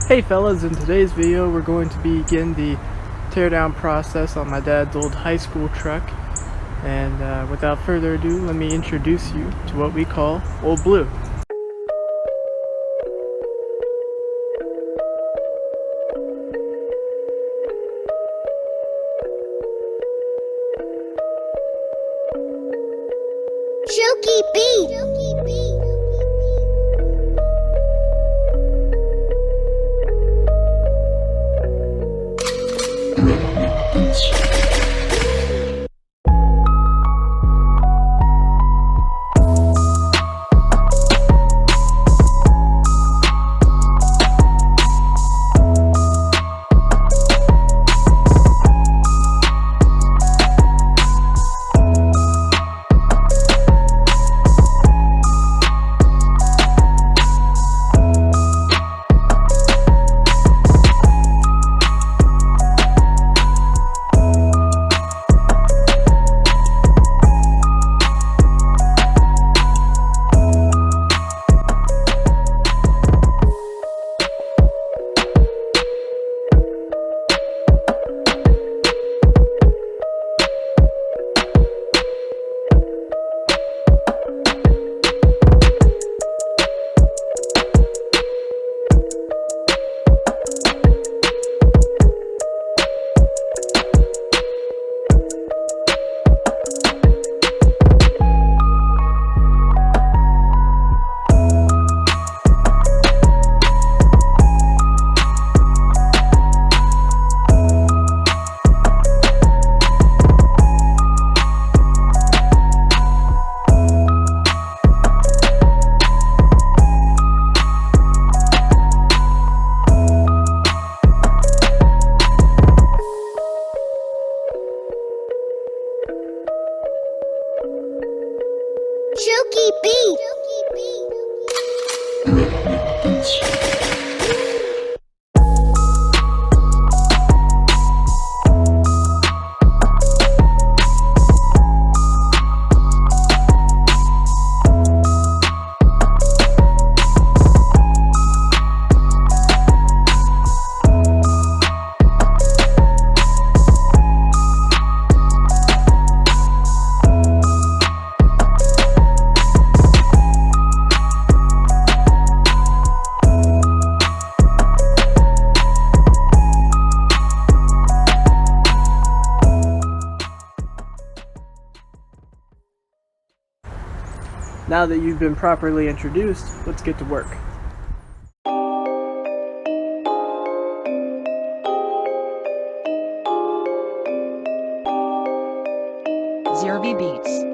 Hey fellas, in today's video we're going to begin the teardown process on my dad's old high school truck. And without further ado, let me introduce you to what we call Old Blue. Chooky beat. Chooky beat. Now that you've been properly introduced, let's get to work. Zerby Beats.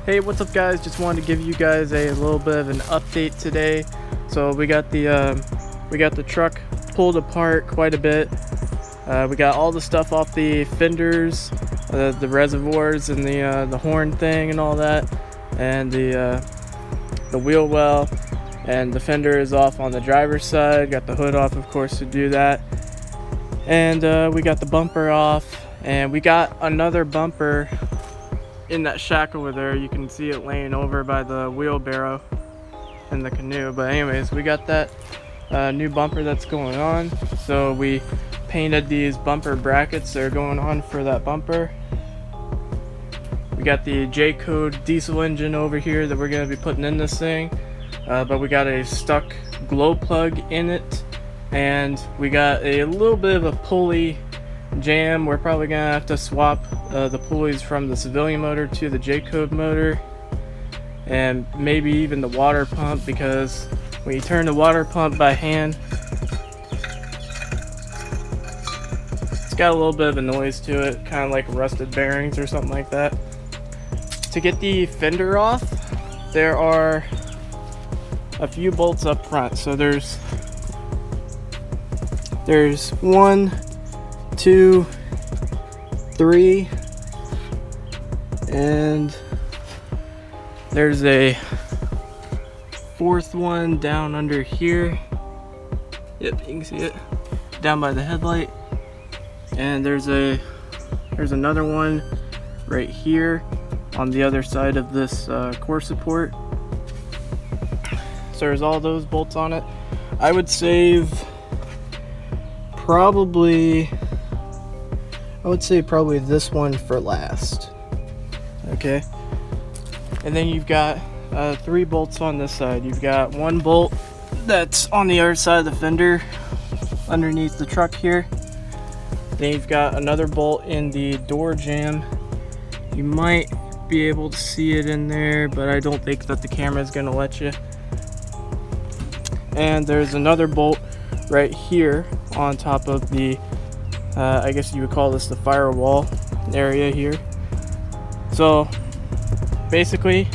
Hey, what's up guys? Just wanted to give you guys a little bit of an update today. So we got the truck pulled apart quite a bit. We got all the stuff off the fenders, the reservoirs and the horn thing and all that, and the wheel well. and the fender is off on the driver's side. Got the hood off, of course, to do that. And we got the bumper off, and we got another bumper in that shack over there. You can see it laying over by the wheelbarrow in the canoe. But anyways, we got that new bumper that's going on. So we painted these bumper brackets that are going on for that bumper. We got the J-code diesel engine over here that we're going to be putting in this thing, but we got a stuck glow plug in it, and we got a little bit of a pulley jam. We're probably going to have to swap the pulleys from the civilian motor to the J-code motor, and maybe even the water pump, because when you turn the water pump by hand, it's got a little bit of a noise to it, kind of like rusted bearings or something like that. To get the fender off, there are a few bolts up front. So there's 1, 2, 3, and there's a 4th one down under here. Yep, you can see it down by the headlight. And there's another one right here on the other side of this core support. So there's all those bolts on it. I would save probably this one for last. Okay, and then you've got 3 bolts on this side. You've got 1 bolt that's on the other side of the fender underneath the truck here. Then you've got another bolt in the door jamb. You might be able to see it in there, but I don't think that the camera is going to let you. And there's another bolt right here on top of the I guess you would call this the firewall area here. So basically,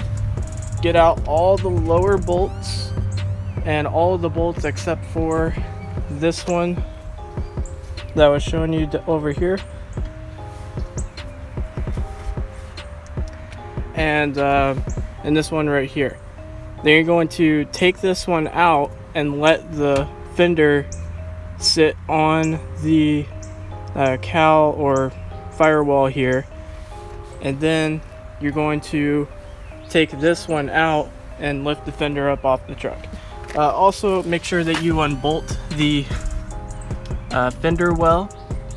get out all the lower bolts and all of the bolts except for this one that I was showing you over here, and this one right here. Then you're going to take this one out and let the fender sit on the cowl or firewall here, and then you're going to take this one out and lift the fender up off the truck. Also, make sure that you unbolt the fender well.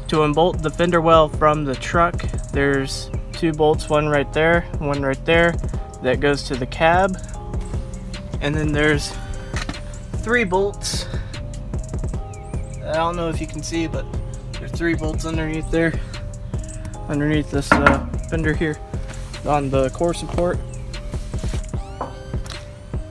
To unbolt the fender well from the truck, there's 2 bolts, one right there, one right there, that goes to the cab. And then there's 3 bolts. I don't know if you can see, but there's 3 bolts underneath there, underneath this fender here on the core support.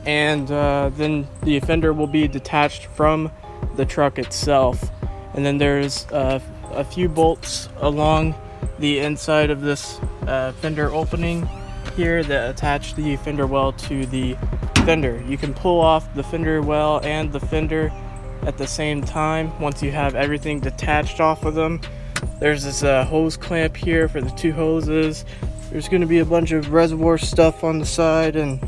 And then the fender will be detached from the truck itself. And then there's a few bolts along the inside of this fender opening here that attach the fender well to the fender. You can pull off the fender well and the fender at the same time once you have everything detached off of them. There's this hose clamp here for the 2 hoses. There's going to be a bunch of reservoir stuff on the side, and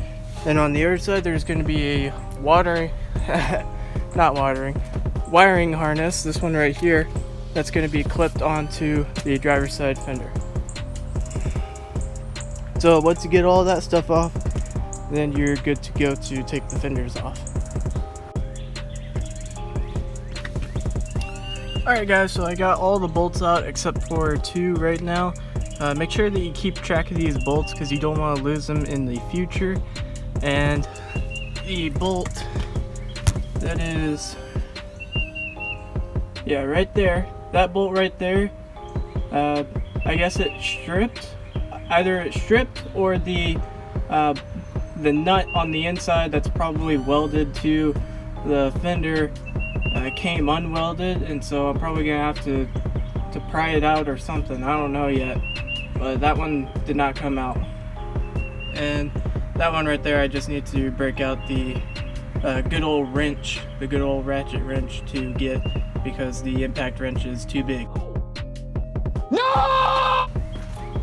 on the other side there's going to be a wiring harness, this one right here, that's going to be clipped onto the driver's side fender. So once you get all that stuff off, then you're good to go to take the fenders off. Alright guys, so I got all the bolts out except for 2 right now. Make sure that you keep track of these bolts because you don't want to lose them in the future. And the bolt that is, yeah, right there, that bolt right there, I guess it stripped, either it stripped or the nut on the inside that's probably welded to the fender came unwelded, and so I'm probably gonna have to pry it out or something. I don't know yet, but that one did not come out. And that one right there, I just need to break out the good old wrench, the good old ratchet wrench to get, because the impact wrench is too big. No!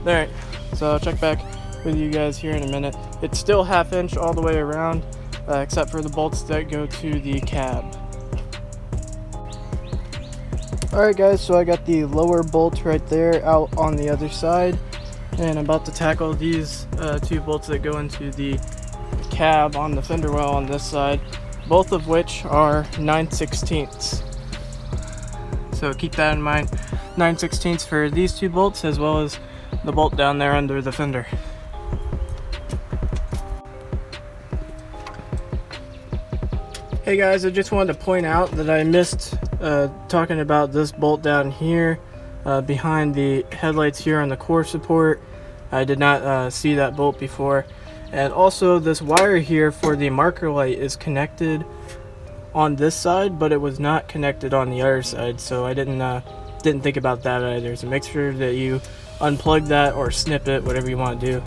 Alright, so I'll check back with you guys here in a minute. It's still 1/2 inch all the way around. except for the bolts that go to the cab. Alright guys, so I got the lower bolt right there out on the other side, and I'm about to tackle these two bolts that go into the cab on the fender well on this side, both of which are 9/16. So keep that in mind, 9/16 for these two bolts as well as the bolt down there under the fender. Hey guys, I just wanted to point out that I missed talking about this bolt down here behind the headlights here on the core support. I did not see that bolt before. And also this wire here for the marker light is connected on this side, but it was not connected on the other side, so I didn't think about that either. So make sure that you unplug that or snip it, whatever you want to do.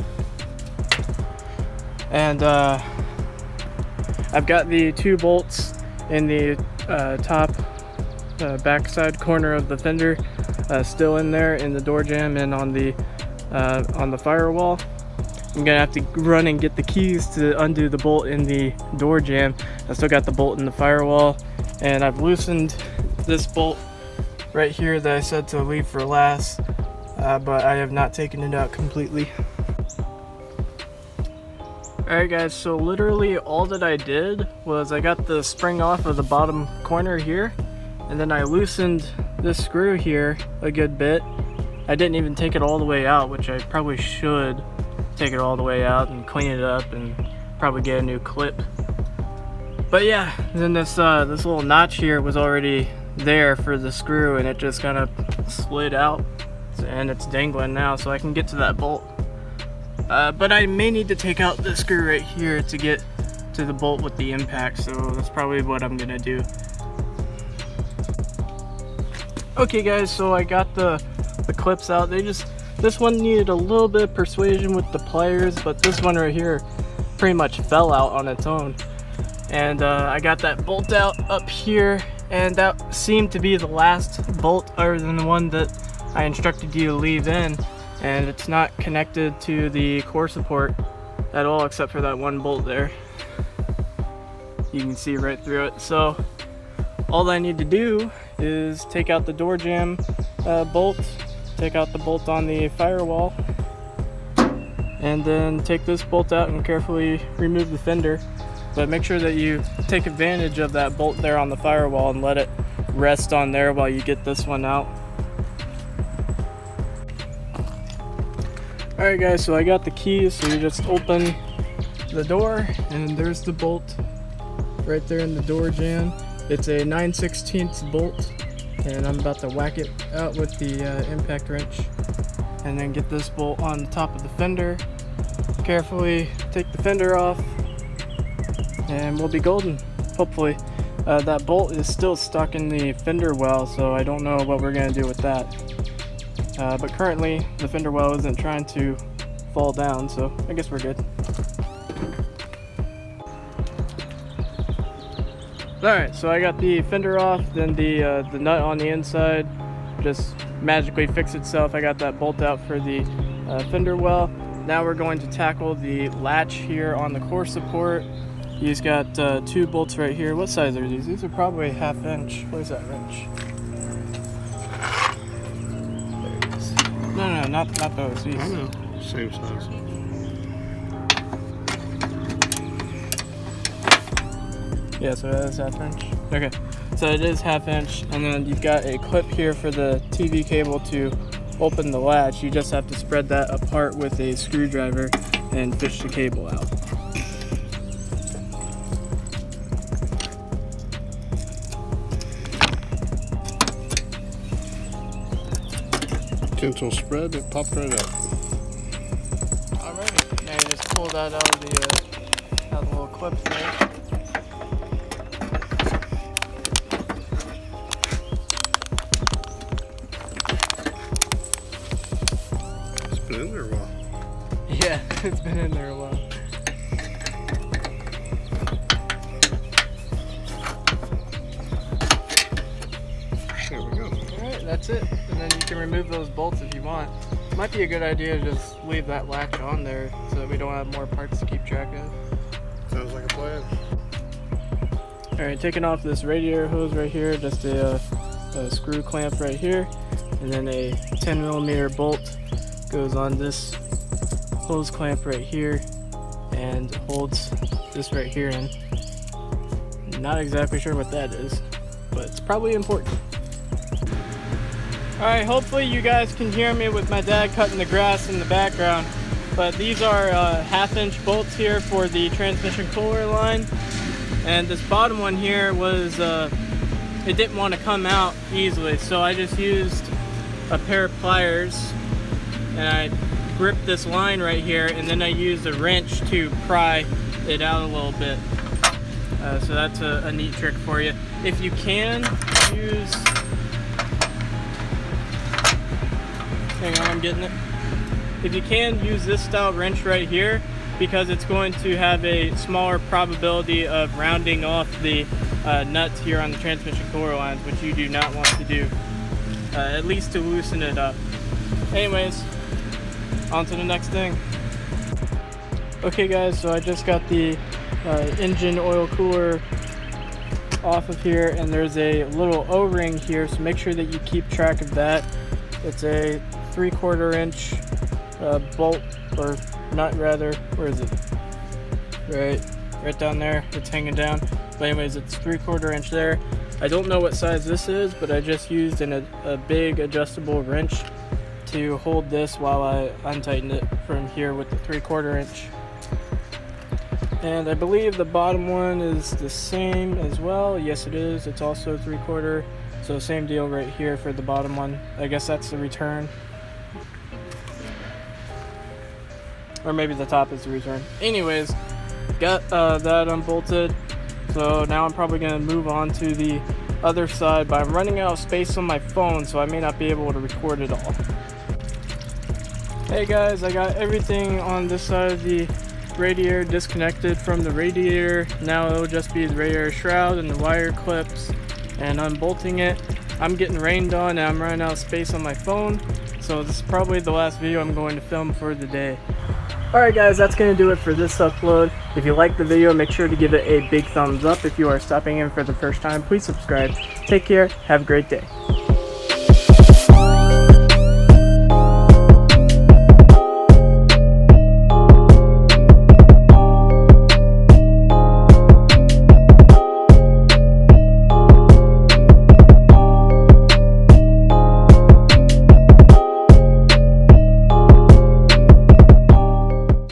And I've got the two bolts in the top backside corner of the fender still in there in the door jamb and on the firewall. I'm gonna have to run and get the keys to undo the bolt in the door jamb. I still got the bolt in the firewall, and I've loosened this bolt right here that I said to leave for last, but I have not taken it out completely. Alright guys, so literally all that I did was I got the spring off of the bottom corner here, and then I loosened this screw here a good bit. I didn't even take it all the way out, which I probably should take it all the way out and clean it up and probably get a new clip. But yeah, then this little notch here was already there for the screw, and it just kind of slid out and it's dangling now, so I can get to that bolt. But I may need to take out this screw right here to get to the bolt with the impact, so that's probably what I'm gonna do. Okay guys, so I got the clips out. This one needed a little bit of persuasion with the pliers, but this one right here pretty much fell out on its own. And I got that bolt out up here, and that seemed to be the last bolt other than the one that I instructed you to leave in. And it's not connected to the core support at all except for that one bolt there. You can see right through it. So all I need to do is take out the door jamb bolt, take out the bolt on the firewall, and then take this bolt out and carefully remove the fender. But make sure that you take advantage of that bolt there on the firewall and let it rest on there while you get this one out. Alright guys, so I got the keys, so you just open the door and there's the bolt right there in the door jamb. It's a 9/16 bolt, and I'm about to whack it out with the impact wrench and then get this bolt on the top of the fender. Carefully take the fender off and we'll be golden, hopefully. That bolt is still stuck in the fender well, so I don't know what we're going to do with that. But currently the fender well isn't trying to fall down, so I guess we're good. Alright, so I got the fender off, then the nut on the inside just magically fixed itself. I got that bolt out for the fender well. Now we're going to tackle the latch here on the core support. He's got two bolts right here. What size are these? These are probably 1/2 inch. Where's that wrench? There it is. No, not those. These. I know. Same size. Yeah, so that is 1/2 inch. Okay, so it is 1/2 inch, and then you've got a clip here for the TV cable to open the latch. You just have to spread that apart with a screwdriver and fish the cable out. Gentle spread, it popped right out. Alrighty, now you just pull that out of the little clips there. It's been in there a while. Yeah, it's been in there a while. There we go. Alright, that's it. And then you can remove those bolts if you want. Might be a good idea to just leave that latch on there so that we don't have more parts to keep track of. Sounds like a plan. Alright, taking off this radiator hose right here, just a screw clamp right here, and then a 10mm bolt goes on this hose clamp right here and holds this right here in. Not exactly sure what that is, but it's probably important. Alright, hopefully you guys can hear me with my dad cutting the grass in the background, but these are 1/2-inch bolts here for the transmission cooler line. And this bottom one here was, it didn't want to come out easily, so I just used a pair of pliers and I gripped this line right here, and then I used a wrench to pry it out a little bit. So that's a neat trick for you. If you can use, hang on, I'm getting it. If you can use this style wrench right here, because it's going to have a smaller probability of rounding off the nuts here on the transmission cooler lines, which you do not want to do, at least to loosen it up. Anyways, on to the next thing. Okay guys, so I just got the engine oil cooler off of here, and there's a little O-ring here, so make sure that you keep track of that. It's a 3/4 inch bolt, or nut rather. Where is it? Right down there. It's hanging down. But anyways, it's 3/4 inch there. I don't know what size this is, but I just used a big adjustable wrench to hold this while I untighten it from here with the 3/4 inch. And I believe the bottom one is the same as well. Yes, it is. It's also 3/4. So same deal right here for the bottom one. I guess that's the return. Or maybe the top is the return. Anyways, got that unbolted. So now I'm probably going to move on to the other side, but I'm running out of space on my phone, so I may not be able to record it all. Hey guys, I got everything on this side of the radiator disconnected from the radiator. Now it'll just be the radiator shroud and the wire clips, and unbolting it. I'm getting rained on and I'm running out of space on my phone, so this is probably the last video I'm going to film for the day. Alright guys, that's going to do it for this upload. If you liked the video, make sure to give it a big thumbs up. If you are stopping in for the first time, please subscribe. Take care, have a great day.